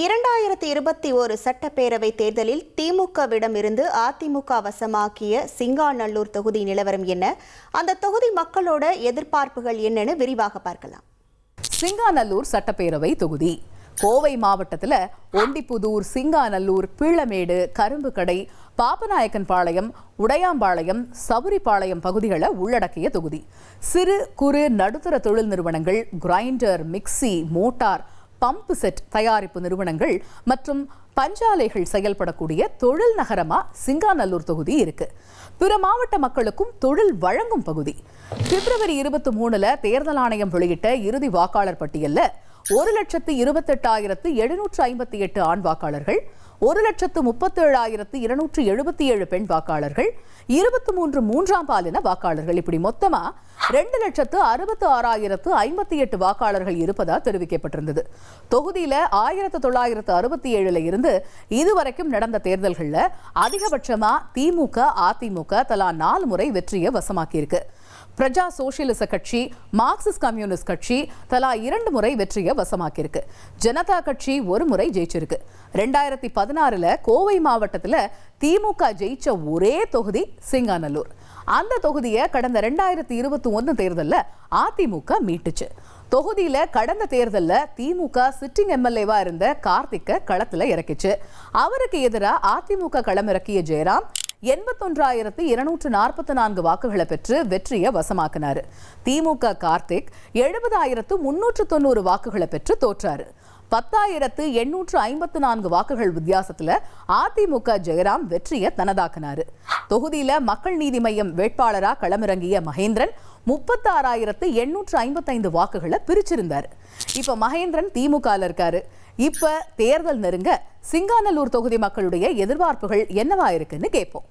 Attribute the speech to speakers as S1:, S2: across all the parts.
S1: 2021 சட்டப்பேரவை தேர்தலில் திமுகவிடமிருந்து அதிமுக வசமாக்கிய சிங்காநல்லூர் தொகுதி நிலவரம் என்ன, அந்த தொகுதி மக்களோட எதிர்பார்ப்புகள் என்னன்னு விரிவாக பார்க்கலாம்.
S2: சிங்காநல்லூர் சட்டப்பேரவை தொகுதி கோவை மாவட்டத்தில் ஒண்டிப்புதூர், சிங்காநல்லூர், பீளமேடு, கரும்புக்கடை, பாப்பநாயக்கன்பாளையம், உடையாம்பாளையம், சவுரிப்பாளையம் பகுதிகளை உள்ளடக்கிய தொகுதி. சிறு குறு நடுத்தர தொழில் நிறுவனங்கள், grinder, mixie, motor, pump set தயாரிப்பு நிறுவனங்கள் மற்றும் பஞ்சாலைகள் செயல்படக்கூடிய தொழில் நகரமா சிங்காநல்லூர் தொகுதி இருக்கு. பிற மாவட்ட மக்களுக்கும் தொழில் வழங்கும் பகுதி. பிப்ரவரி 23 தேர்தல் ஆணையம் வெளியிட்ட இறுதி வாக்காளர் பட்டியல்ல 1,28,758 ஆண் வாக்காளர்கள், 1,37,277 பெண் வாக்காளர்கள், 23 மூன்றாம் பாலின வாக்காளர்கள், இப்படி மொத்தமா 2,66,058 வாக்காளர்கள் இருப்பதா தெரிவிக்கப்பட்டிருந்தது. தொகுதியில 1967 இருந்து இதுவரைக்கும் நடந்த தேர்தல்கள்ல அதிகபட்சமா திமுக, அதிமுக தலா 4 முறை வெற்றியை வசமாக்கியிருக்கு. பிரஜா சோசியலிச கட்சி, மார்க்சிஸ்ட் கம்யூனிஸ்ட் கட்சி தலா 2 முறை வெற்றியை வசமாக்கியிருக்கு. ஜனதா கட்சி 1 முறை ஜெயிச்சிருக்கு. 2016 கோவை மாவட்டத்தில் திமுக ஜெயிச்ச ஒரே தொகுதி சிங்காநல்லூர். அந்த தொகுதியை கடந்த 2021 தேர்தலில் அதிமுக மீட்டுச்சு. தொகுதியில கடந்த தேர்தலில் திமுக சிட்டிங் எம்எல்ஏவா இருந்த கார்த்திக்க களத்துல இறக்கிச்சு. அவருக்கு எதிராக அதிமுக களமிறக்கிய ஜெயராம் 81,244 வாக்குகளை பெற்று வெற்றியை வசமாக்கினாரு. திமுக கார்த்திக் 70,390 வாக்குகளை பெற்று தோற்றாரு. 10,854 வாக்குகள் வித்தியாசத்துல அதிமுக ஜெயராம் வெற்றியை தனதாக்கினாரு. தொகுதியில மக்கள் நீதி மய்யம் வேட்பாளரா களமிறங்கிய மகேந்திரன் 36,855 வாக்குகளை பிரிச்சிருந்தாரு. இப்ப மகேந்திரன் திமுக இருக்காரு. இப்ப தேர்தல் நெருங்க சிங்காநல்லூர் தொகுதி மக்களுடைய எதிர்பார்ப்புகள் என்னவா இருக்குன்னு கேட்போம்.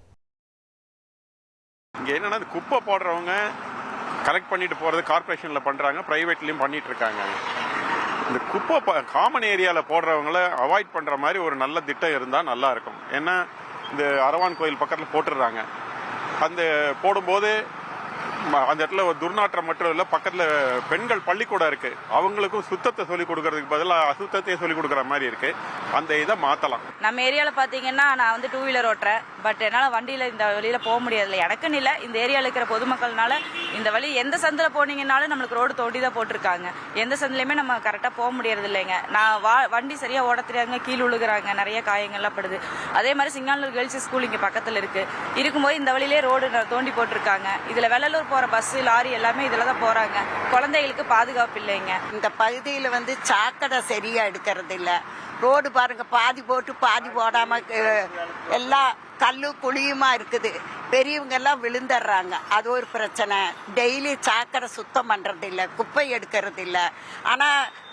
S3: இங்க என்னன்னா, குப்பை போடுறவங்க கலெக்ட் பண்ணிட்டு போறது கார்பரேஷன்ல பண்றாங்க, பிரைவேட்லயும் பண்ணிட்டு இருக்காங்க. இந்த குப்பை காமன் ஏரியால போடுறவங்கள அவாய்ட் பண்ற மாதிரி ஒரு நல்ல திட்டம் இருந்தா நல்லா இருக்கும். ஏன்னா இந்த அரவான் கோயில் பக்கத்துல போட்டுடுறாங்க. அந்த போடும்போது அந்த இடத்துல ஒரு துர்நாற்றம் மட்டும் இல்லை, பக்கத்தில் பெண்கள் பள்ளிக்கூடம் இருக்கு, அவங்களுக்கும் சுத்தத்தை சொல்லிக் கொடுக்கறதுக்கு பதிலாக அசுத்தத்தையே சொல்லிக் கொடுக்குற மாதிரி இருக்கு. அந்த இதை மாற்றலாம்.
S4: நம்ம ஏரியாவில் பார்த்தீங்கன்னா நான் வந்து 2 வீலர் ஓட்டுறேன். பட் என்னால் வண்டியில் இந்த வழியில் போக முடியாதுல்ல. எனக்குன்னு இல்லை, இந்த ஏரியாவில் இருக்கிற பொதுமக்கள்னால இந்த வழி எந்த சந்தில் போனீங்கன்னாலும் நம்மளுக்கு ரோடு தோண்டி தான் போட்டிருக்காங்க. எந்த சந்திலையுமே நம்ம கரெக்டாக போக முடியறது இல்லைங்க. நான் வண்டி சரியாக ஓட தெரியாதுங்க, கீழே விழுகிறாங்க, நிறைய காயங்கள்லாம் படுது. அதே மாதிரி சிங்காநல்லூர் கேர்ள்ஸ் ஸ்கூல் இங்கே பக்கத்தில் இருக்கும்போது இந்த வழியிலே ரோடு தோண்டி போட்டிருக்காங்க. இதில் வெள்ளலூர் போற பஸ், லாரி எல்லாமே இதுல தான் போறாங்க. குழந்தைகளுக்கு பாதுகாப்பு இல்லைங்க.
S5: இந்த பகுதியில் வந்து சாக்கடை சரியா எடுக்கிறது இல்ல. ரோடு பாருங்க, பாதி போட்டு பாதி போடாம எல்லா கல்லு குழியுமா இருக்குது. பெரியவங்க எல்லாம் விழுந்துடுறாங்க, அது ஒரு பிரச்சனை. டெய்லி சாக்கடை சுத்தம் பண்றது இல்ல, குப்பை எடுக்கிறது இல்ல. ஆனா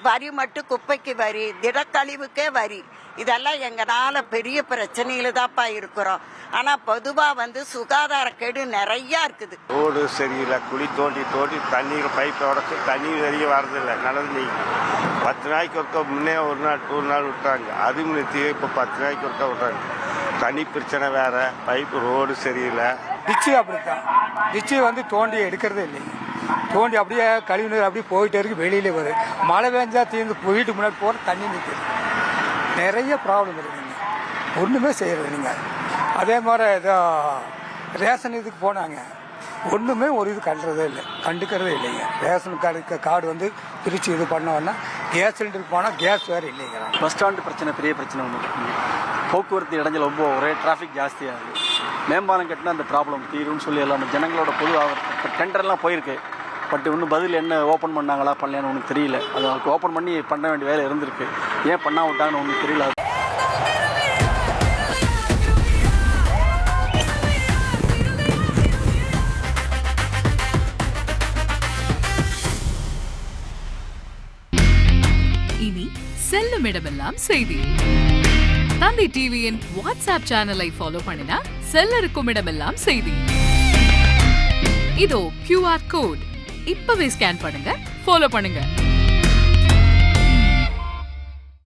S5: வரி மட்டும் குப்பைக்கு வரி, திடக்கழிவுக்கே வரி. இதெல்லாம் எங்கனால பெரிய பிரச்சனையில தான்ப்பா இருக்கிறோம். ஆனா பொதுவா வந்து சுகாதார கேடு நிறைய இருக்குது.
S6: ரோடு சரியில்லை, குழி தோண்டி தோண்டி தண்ணீர் பைப்பை உடச்சு தண்ணி சரியாக வரதில்லை. நடந்து 10 நாளைக்கு ஒருக்கா, முன்னே ஒரு நாள் விட்டாங்க, அது நிறுத்தி இப்போ 10 நாளைக்கு ஒருக்கா விட்டாங்க. தண்ணி பிரச்சனை வேற, பைப்பு ரோடு சரியில்லை.
S7: டிச்சு அப்படித்தான், டிச்சு வந்து தோண்டி எடுக்கிறதே இல்லைங்க. தோண்டி அப்படியே கழிவு நீர் அப்படியே போயிட்டே இருக்கு, வெளியிலே வரும். மழை பெஞ்சா தீர்ந்து வீட்டுக்கு முன்னாடி போகிற தண்ணி நிற்குது. நிறைய ப்ராப்ளம் இருக்குங்க, ஒன்றுமே செய்யறது இல்லைங்க. அதே மாதிரி ஏதோ ரேஷன் இதுக்கு போனாங்க, ஒன்றுமே ஒரு இது கண்டுக்கிறதே இல்லைங்க. ரேஷன் கார்டு வந்து பிரித்து இது பண்ணோன்னா கேஸ் சிலிண்டருக்கு போனால் கேஸ் வேறு இல்லைங்க.
S8: பஸ் ஸ்டாண்டு பிரச்சனை பெரிய பிரச்சனை ஒன்று இருக்குங்க. போக்குவரத்து இடைஞ்சல் ரொம்ப ஒரே டிராஃபிக் ஜாஸ்தியாகுது. மேம்பாலம் கட்டினா அந்த ப்ராப்ளம் தீரும்னு சொல்லி எல்லாம் ஜனங்களோட பொது இப்போ டெண்டர்லாம் போயிருக்கு. பட் இன்னும் பதில் என்ன ஓப்பன் பண்ணாங்களா பண்ணலையான்னு ஒன்று தெரியல. அது அவருக்கு ஓப்பன் பண்ணி பண்ண வேண்டிய வேலை இருந்திருக்கு, ஏன் பண்ணா விட்டாங்கன்னு ஒன்று தெரியல.
S9: இனி செல்லும் இடமெல்லாம் செய்தி. தந்தி டிவியின் வாட்ஸ்அப் சேனலை ஃபாலோ பண்ணினா செல்ல இருக்கும் இடமெல்லாம் செய்தி. இதோ QR கோட், இப்பவே ஸ்கேன் பண்ணுங்க, ஃபாலோ பண்ணுங்க.